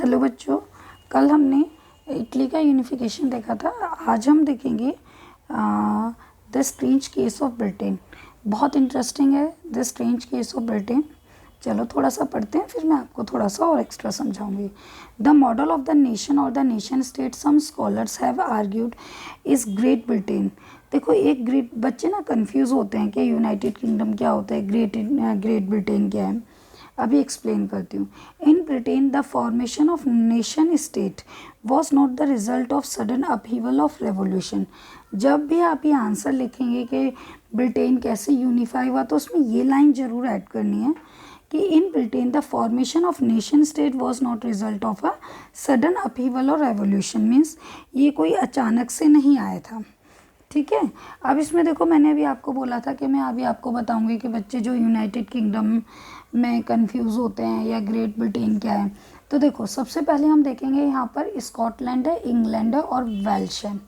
Hello बच्चों, कल हमने इटली का यूनिफिकेशन देखा था। आज हम देखेंगे the strange case of Britain. बहुत इंटरेस्टिंग है the strange case of Britain. चलो थोड़ा सा पढ़ते हैं, फिर मैं आपको थोड़ा सा और एक्स्ट्रा समझाऊंगी। The model of the nation और the nation state some scholars have argued is Great Britain. देखो, एक ग्रेट बच्चे ना कंफ्यूज होते हैं कि यूनाइटेड किंगडम क्या होता है, ग्रेट ब्रिटेन क्या है। अभी एक्सप्लेन करती हूँ। In Britain the formation of nation state was not the result of sudden upheaval of revolution. जब भी आप ये आंसर लिखेंगे कि ब्रिटेन कैसे यूनिफाई हुआ, तो उसमें ये लाइन जरूर ऐड करनी है कि in Britain the formation of nation state was not result of a sudden upheaval और रेवोल्यूशन। मीन्स ये कोई अचानक से नहीं आया था। ठीक है। अब इसमें देखो, मैंने अभी आपको बोला था कि मैं अभी आपको बताऊंगी कि बच्चे जो यूनाइटेड किंगडम में कंफ्यूज होते हैं या ग्रेट ब्रिटेन क्या है। तो देखो, सबसे पहले हम देखेंगे यहाँ पर स्कॉटलैंड है, इंग्लैंड है और वेल्श है।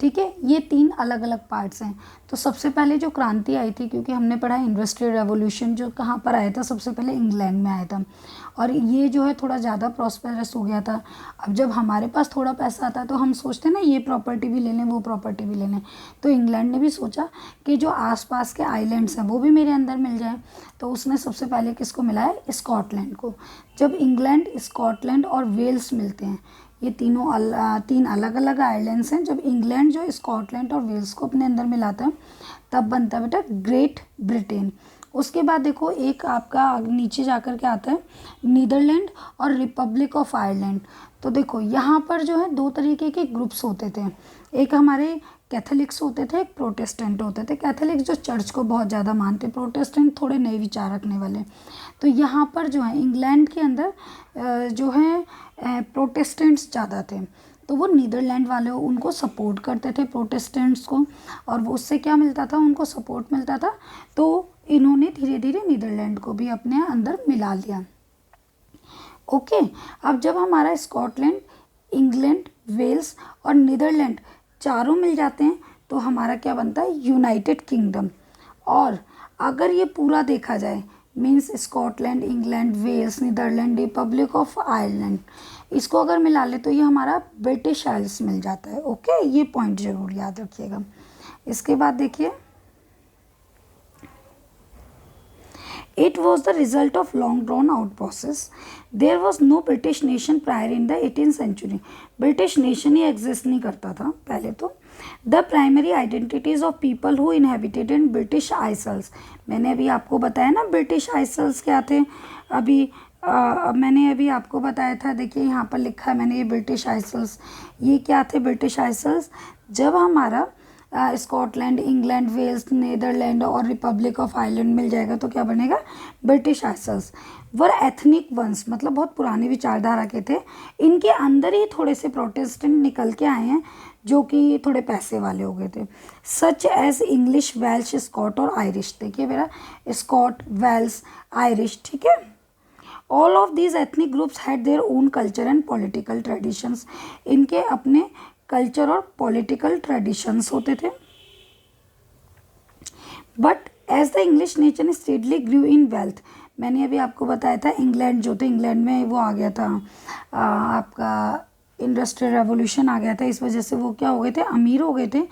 ठीक है, ये तीन अलग अलग पार्ट्स हैं। तो सबसे पहले जो क्रांति आई थी, क्योंकि हमने पढ़ा इंडस्ट्रियल रेवोल्यूशन जो कहाँ पर आया था, सबसे पहले इंग्लैंड में आया था। और ये जो है थोड़ा ज़्यादा प्रॉस्पेरस हो गया था। अब जब हमारे पास थोड़ा पैसा आता है तो हम सोचते हैं ना, ये प्रॉपर्टी भी ले लें, वो प्रॉपर्टी भी ले लें। तो इंग्लैंड ने भी सोचा कि जो आसपास के आइलैंड्स हैं वो भी मेरे अंदर मिल जाए। तो उसने सबसे पहले किसको मिला है, स्कॉटलैंड को। जब इंग्लैंड, स्कॉटलैंड और वेल्स मिलते हैं, ये तीन अलग अलग आइलैंड्स हैं। जब इंग्लैंड जो स्कॉटलैंड और वेल्स को अपने अंदर मिलाता है, तब बनता है बेटा ग्रेट ब्रिटेन। उसके बाद देखो, एक आपका नीचे जाकर के आता है नीदरलैंड और रिपब्लिक ऑफ आयरलैंड। तो देखो, यहाँ पर जो है दो तरीके के ग्रुप्स होते थे। एक हमारे कैथोलिक्स होते थे, एक प्रोटेस्टेंट होते थे। कैथोलिक्स जो चर्च को बहुत ज़्यादा मानते, प्रोटेस्टेंट थोड़े नए विचार रखने वाले। तो यहाँ पर जो है इंग्लैंड के अंदर जो है प्रोटेस्टेंट्स ज़्यादा थे। तो वो नीदरलैंड वाले उनको सपोर्ट करते थे, प्रोटेस्टेंट्स को। और वो उससे क्या मिलता था, उनको सपोर्ट मिलता था। तो इन्होंने धीरे धीरे नीदरलैंड को भी अपने अंदर मिला लिया। ओके। अब जब हमारा स्कॉटलैंड, इंग्लैंड, वेल्स और नीदरलैंड चारों मिल जाते हैं, तो हमारा क्या बनता है, यूनाइटेड किंगडम। और अगर ये पूरा देखा जाए, means Scotland, England, Wales, Netherland, Republic of Ireland, इसको अगर मिला ले तो ये हमारा ब्रिटिश आइल्स मिल जाता है। ओके, ये पॉइंट जरूर याद रखिएगा। इसके बाद देखिए, it was the result of long drawn out process. There was no British nation prior in the 18th century. British nation he exist नहीं करता था पहले तो। The primary identities of people who inhabited in British Isles. मैंने अभी आपको बताया ना British Isles क्या थे। मैंने अभी आपको बताया था, देखिए यहाँ पर लिखा है मैंने, ये ब्रिटिश आइसल्स। ये क्या थे ब्रिटिश आइसल्स? जब हमारा स्कॉटलैंड, इंग्लैंड, वेल्स, नीदरलैंड और रिपब्लिक ऑफ आयरलैंड मिल जाएगा तो क्या बनेगा, ब्रिटिश आइसल्स। वर एथनिक वंस, मतलब बहुत पुरानी विचारधारा के थे। इनके अंदर ही थोड़े से प्रोटेस्टेंट निकल के आए हैं जो कि थोड़े पैसे वाले हो गए थे। Such as English, Welsh, Scot और आयरिश। देखिए मेरा, स्कॉट, वेल्स, आयरिश। ठीक है। All of these ethnic groups had their own culture and political traditions. इनके अपने कल्चर और पॉलिटिकल ट्रेडिशंस होते थे। But as the English nation steadily grew in wealth, मैंने अभी आपको बताया था इंग्लैंड जो थे, इंग्लैंड में वो आ गया था आपका इंडस्ट्रियल रेवोल्यूशन आ गया था। इस वजह से वो क्या हो गए थे, अमीर हो गए थे,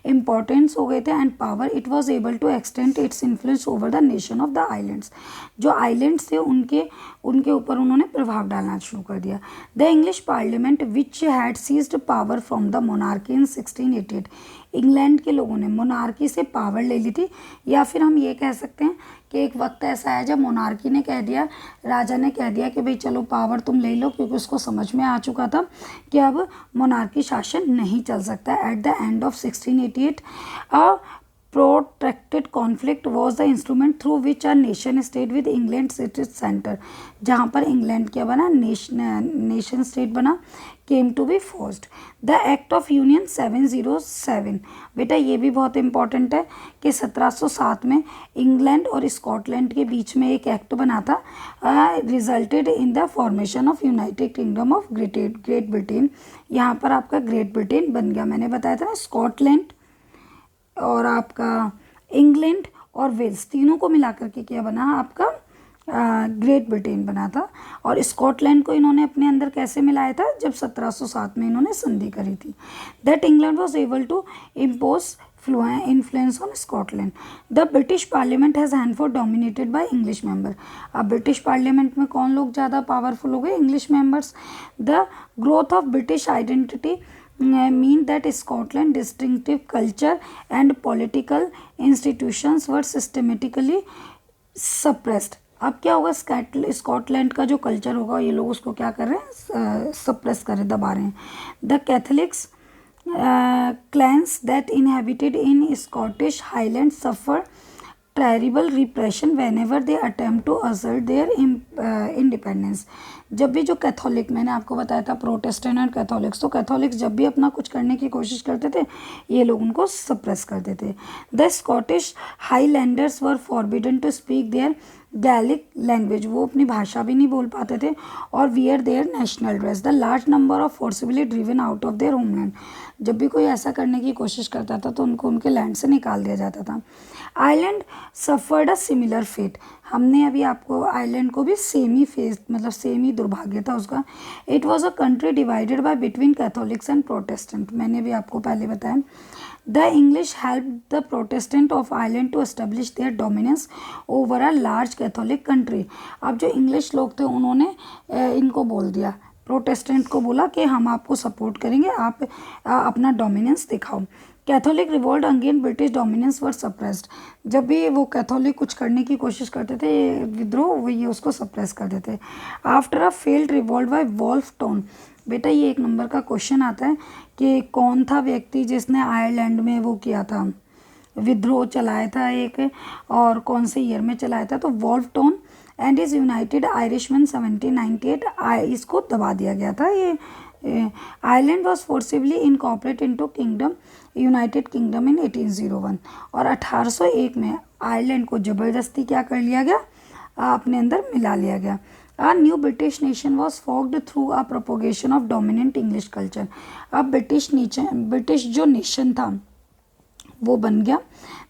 इम्पोर्टेंस हो गए थे and power. It was able to extend its influence over the nation of the islands. जो आइलैंड्स थे उनके ऊपर उन्होंने प्रभाव डालना शुरू कर दिया। The English parliament which had seized power from the monarchy in 1688। England के लोगों ने मोनार्की से पावर ले ली थी। या फिर हम ये कह सकते हैं कि एक वक्त ऐसा है जब मोनार्की ने कह दिया, राजा ने कह दिया कि भाई चलो पावर तुम ले लो, क्योंकि उसको समझ में आ चुका था कि अब मोनार्की शासन नहीं चल सकता। At the end of 1688 a protracted conflict was the instrument through which a nation state with England city centre, जहाँ पर इंग्लैंड क्या बना, नेशन स्टेट बना, came to be forced. The Act of Union 707, बेटा ये भी बहुत इंपॉर्टेंट है कि 1707 में इंग्लैंड और स्कॉटलैंड के बीच में एक एक्ट बना था, resulted in the formation of United kingdom of great Britain. यहाँ पर आपका ग्रेट ब्रिटेन बन गया। मैंने बताया था ना, स्कॉटलैंड और आपका इंग्लैंड और वेल्स तीनों को मिला करके क्या बना आपका ग्रेट ब्रिटेन बना था। और स्कॉटलैंड को इन्होंने अपने अंदर कैसे मिलाया था, जब 1707 में इन्होंने संधि करी थी। That England was able to impose influence on Scotland. The British Parliament has henceforth dominated by English member. अब ब्रिटिश पार्लियामेंट में कौन लोग ज़्यादा पावरफुल हो गए, English members. The growth of British identity mean that Scotland distinctive culture and political institutions were systematically suppressed. अब क्या होगा, स्कॉटलैंड का जो कल्चर होगा ये लोग उसको क्या कर रहे हैं, सप्रेस कर रहे, दबा रहे हैं। The Catholics clans that inhabited in Scottish Highlands suffer terrible repression whenever they attempt to assert their independence. जब भी जो कैथोलिक, मैंने आपको बताया था प्रोटेस्टेंट और कैथोलिक्स, तो कैथोलिक्स जब भी अपना कुछ करने की कोशिश करते थे ये लोग उनको सप्रेस करते थे। The Scottish highlanders were forbidden to speak their Gaelic language, वो अपनी भाषा भी नहीं बोल पाते थे, और wear their national dress. The large number of forcibly driven out of their homeland, जब भी कोई ऐसा करने की कोशिश करता था तो उनको उनके लैंड से निकाल दिया जाता था। Ireland suffered a similar fate, हमने अभी आपको आयरलैंड को भी सेम ही फेस, मतलब सेम ही दुर्भाग्य था उसका। It was a country divided by between Catholics and Protestant, मैंने भी आपको पहले बताया। The English help the Protestant of Ireland to establish their dominance over a large Catholic country. अब जो इंग्लिश लोग थे उन्होंने इनको बोल दिया, प्रोटेस्टेंट को बोला कि हम आपको सपोर्ट करेंगे, आप अपना डोमिनेंस दिखाओ। Catholic revolt against British dominance were suppressed, जब भी वो कैथोलिक कुछ करने की कोशिश करते थे विद्रोह, वो ये उसको सप्रेस कर देते। After a failed revolt by Wolfe Tone, बेटा ये एक नंबर का क्वेश्चन आता है कि कौन था व्यक्ति जिसने आयरलैंड में वो किया था, विद्रोह चलाया था एक, और कौन से ईयर में चलाया था, तो Wolfe Tone and his United Irishman 1798, इसको दबा दिया गया था। ये Ireland was forcibly incorporate into kingdom, United Kingdom in 1801, और 1801 में आयरलैंड को ज़बरदस्ती क्या कर लिया गया, अपने अंदर मिला लिया गया। A new British nation was formed through a propagation of dominant English culture. अब ब्रिटिश जो नेशन था वो बन गया।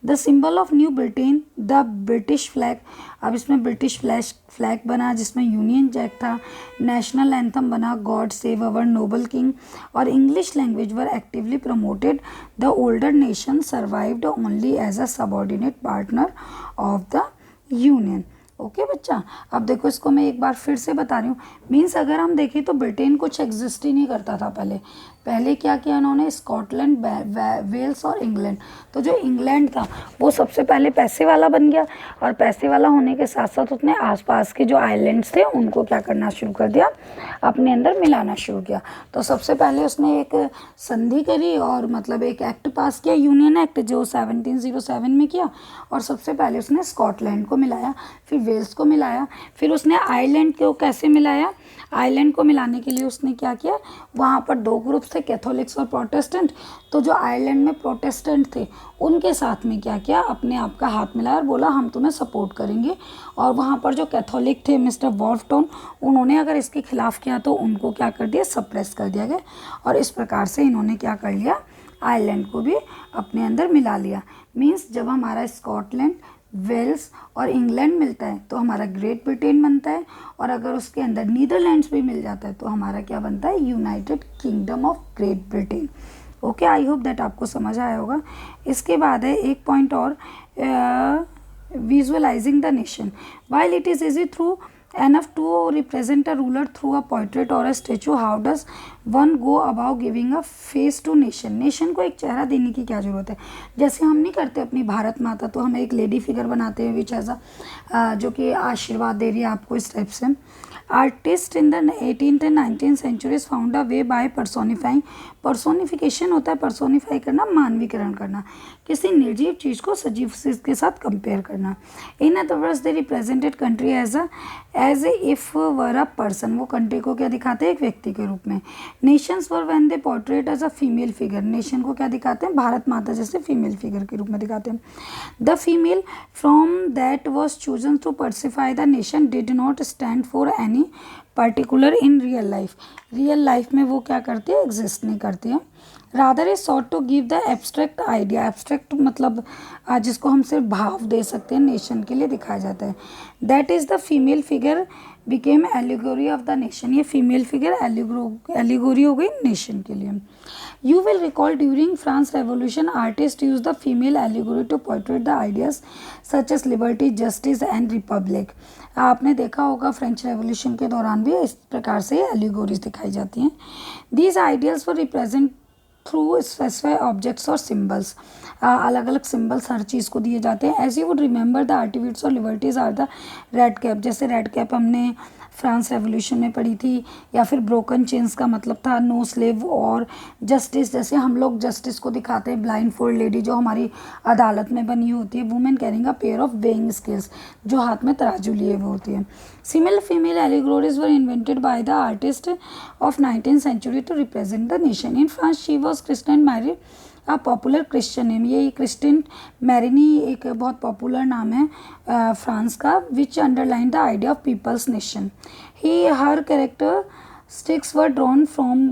The symbol of new Britain the British flag, अब इसमें ब्रिटिश फ्लैग बना जिसमें यूनियन जैक था। नेशनल एंथम बना God save our noble king, और English language were actively promoted. The older nation survived only as a subordinate partner of the union. Okay बच्चा, अब देखो इसको मैं एक बार फिर से बता रही हूँ। मीन्स अगर हम देखें तो ब्रिटेन कुछ एग्जिस्ट ही नहीं करता था पहले क्या किया इन्होंने, स्कॉटलैंड, वेल्स और इंग्लैंड। तो जो इंग्लैंड था वो सबसे पहले पैसे वाला बन गया, और पैसे वाला होने के साथ साथ उसने आसपास के जो आइलैंड्स थे उनको क्या करना शुरू कर दिया, अपने अंदर मिलाना शुरू किया। तो सबसे पहले उसने एक संधि करी और मतलब एक एक्ट पास किया, यूनियन एक्ट, जो 1707 में किया, और सबसे पहले उसने स्कॉटलैंड को मिलाया, फिर वेल्स को मिलाया, फिर उसने आइलैंड को कैसे मिलाया, आइलैंड को मिलाने के लिए उसने क्या किया, वहाँ पर दो ग्रुप्स थे, कैथोलिक्स और प्रोटेस्टेंट। तो जो आयरलैंड में प्रोटेस्टेंट थे उनके साथ में क्या किया, अपने आप का हाथ मिलाया और बोला हम तुम्हें सपोर्ट करेंगे। और वहाँ पर जो कैथोलिक थे मिस्टर वॉल्फटाउन, उन्होंने अगर इसके खिलाफ़ किया तो उनको क्या कर दिया, सप्रेस कर दिया गया। और इस प्रकार से इन्होंने क्या कर लिया, आयरलैंड को भी अपने अंदर मिला लिया। मीन्स जब हमारा स्कॉटलैंड, वेल्स और इंग्लैंड मिलता है तो हमारा ग्रेट ब्रिटेन बनता है, और अगर उसके अंदर नीदरलैंड्स भी मिल जाता है तो हमारा क्या बनता है, United kingdom of great Britain. Okay, I hope that आपको समझ आया होगा। इसके बाद है एक पॉइंट और, visualising the nation. While it is easy through enough to represent a ruler through a portrait or a statue, how does one go about giving a face to nation? Nation को एक चेहरा देने की क्या ज़रूरत है। जैसे हम नहीं करते अपनी भारत माता, तो हम एक लेडी फिगर बनाते हैं विच ऐसा जो कि आशीर्वाद दे रही है आपको, इस टाइप से। Artist in the 18th and 19th centuries found a way by personifying. Personification होता है पर्सोनिफाई करना, मानवीकरण करना, किसी निर्जीव चीज़ को सजीव चीज़ के साथ कंपेयर करना। In other words they represented country as if were a person, वो कंट्री को क्या दिखाते हैं, एक व्यक्ति के रूप में। Nations were when they portrait as a female figure, nation को क्या दिखाते हैं, भारत माता जैसे फीमेल फिगर के रूप में दिखाते हैं। The female from that was chosen to personify the nation did not stand for any particular in real life में वो क्या करती है, एग्जिस्ट नहीं करती है। Rather is sought to give the abstract idea, abstract मतलब जिसको हम सिर्फ भाव दे सकते हैं, नेशन के लिए दिखाया जाता है। That is the female figure became allegory of the nation, ये फीमेल फिगर एलिगोरी हो गई नेशन के लिए। You will recall during France Revolution, artists used the female allegory to portray the ideas such as liberty, justice and republic. आपने देखा होगा French revolution के दौरान भी इस प्रकार से एलिगोरीज दिखाई जाती हैं। These ideals were represent through specified objects और सिम्बल्स, अलग अलग सिम्बल्स हर चीज़ को दिए जाते हैं। As you would remember the attributes और liberties are the red cap, जैसे रेड कैप हमने फ्रांस रेवोल्यूशन में पढ़ी थी, या फिर ब्रोकन चेन्स का मतलब था नो स्लेव, और जस्टिस जैसे हम लोग जस्टिस को दिखाते हैं ब्लाइंड फोल्ड लेडी जो हमारी अदालत में बनी होती है, women carrying a pair of weighing scales, जो हाथ में तराजू लिए हुए होती है। Similar female allegories were invented by the artist of 19th century to represent the nation. In France, she was Christine Marie, a popular Christian name. ये Christine Marianne एक बहुत पॉपुलर नाम है फ्रांस का, which underline the idea of people's nation. Her characteristics were drawn from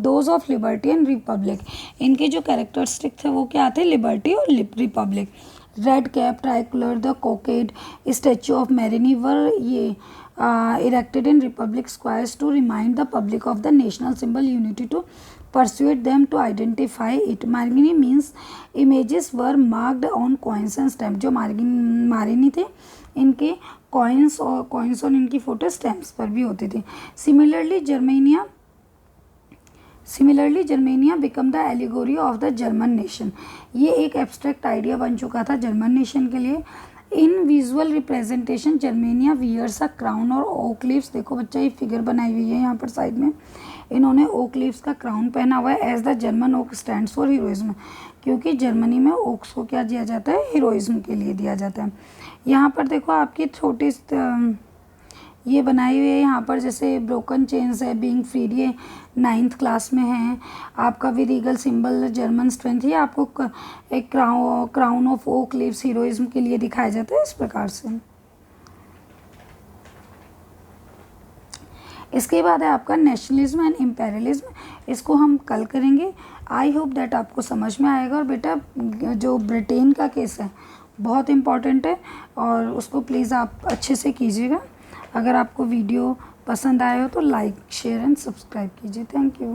those of liberty and republic. इनके जो characteristic थे वो क्या थे, लिबर्टी और republic. Red cap, tricolour, the cockade, statue of Marianne were ये erected in republic squares to remind the public of the national symbol unity, to persuade them to identify it. Margini means images were marked on coins and stamps. जो मारिनी थे इनके coins और इनकी photo stamps पर भी होती थी। Similarly, Germania become the allegory of the German nation. ये एक एब्स्ट्रैक्ट आइडिया बन चुका था जर्मन नेशन के लिए। In visual representation Germania wears a crown और ओक लीव्स, देखो बच्चा ये फिगर बनाई हुई है यहाँ पर साइड में, इन्होंने ओक लीव्स का क्राउन पहना हुआ है। As the German oak stands for heroism, क्योंकि जर्मनी में ओक्स को क्या दिया जाता है, हीरोइज्म के लिए दिया जाता है। यहाँ पर देखो आपकी छोटी ये बनाई हुई है यहाँ पर, जैसे ब्रोकन चेन्स है, बीइंग फ्रीड, ये 9th क्लास में है। आपका भी रीगल सिंबल जर्मन स्ट्रेंथ, ये आपको एक crown of oak leaves heroism के लिए दिखाया जाता है इस प्रकार से। इसके बाद है आपका नेशनलिज्म एंड इम्पेरियलिज्म, इसको हम कल करेंगे। आई होप दैट आपको समझ में आएगा। और बेटा जो ब्रिटेन का केस है बहुत इम्पॉर्टेंट है और उसको प्लीज़ आप अच्छे से कीजिएगा। अगर आपको वीडियो पसंद आए हो तो लाइक, शेयर एंड सब्सक्राइब कीजिए। Thank you.